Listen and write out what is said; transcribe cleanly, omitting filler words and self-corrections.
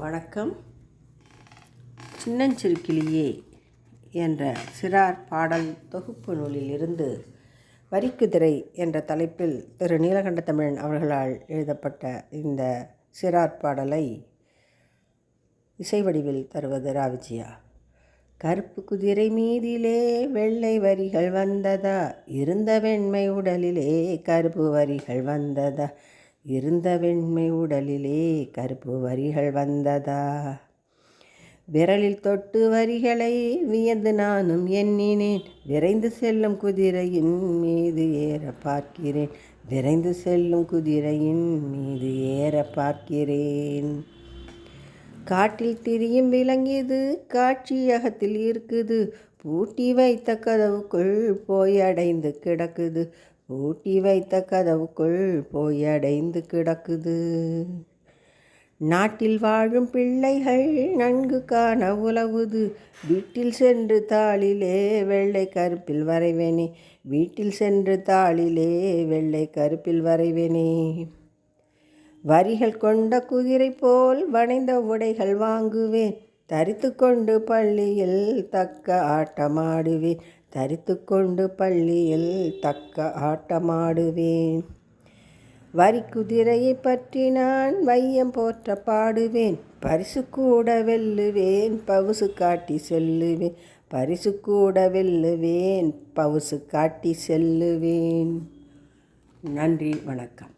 வணக்கம். சின்னஞ்சிறு கிளியே என்ற சிறார் பாடல் தொகுப்பு நூலிலிருந்து வரிக்குதிரை என்ற தலைப்பில் திரு நீலகண்ட தமிழன் அவர்களால் எழுதப்பட்ட இந்த சிறார் பாடலை இசை வடிவில் தருவது ராவிஜியா. கருப்பு குதிரை மீதிலே வெள்ளை வரிகள் வந்ததா, இருந்த வெண்மை உடலிலே கருப்பு வரிகள் வந்ததா, இருந்த வெண்மை உடலிலே கருப்பு வரிகள் வந்ததா. விரலில் தொட்டு வரிகளை வியந்து நானும் எண்ணினேன், விரைந்து செல்லும் குதிரையின் மீது ஏற பார்க்கிறேன், விரைந்து செல்லும் குதிரையின் மீது ஏற பார்க்கிறேன். காட்டில் திரியும் விலங்கியது காட்சியகத்தில் இருக்குது, பூட்டி வைத்த கதவுக்குள் போய் அடைந்து கிடக்குது, பூட்டி வைத்த கதவுக்குள் போய் அடைந்து கிடக்குது. நாட்டில் வாழும் பிள்ளைகள் நன்கு காண உலவுது, வீட்டில் சென்று தாளிலே வெள்ளை கருப்பில் வரைவேனே, வீட்டில் சென்று தாளிலே வெள்ளை கருப்பில் வரைவேனே. வரிகள் கொண்ட குதிரை போல் வளைந்த உடைகள் வாங்குவேன், தரித்து கொண்டு பள்ளியில் தக்க ஆட்டமாடுவேன், தரித்து கொண்டு பள்ளியில் தக்க ஆட்டமாடுவேன். வரி குதிரையை பற்றி நான் வையம் போற்ற பாடுவேன், பரிசு கூட வெல்லுவேன் பவுசு காட்டி செல்லுவேன், பரிசு கூட வெல்லுவேன் பவுசு காட்டி செல்லுவேன். நன்றி, வணக்கம்.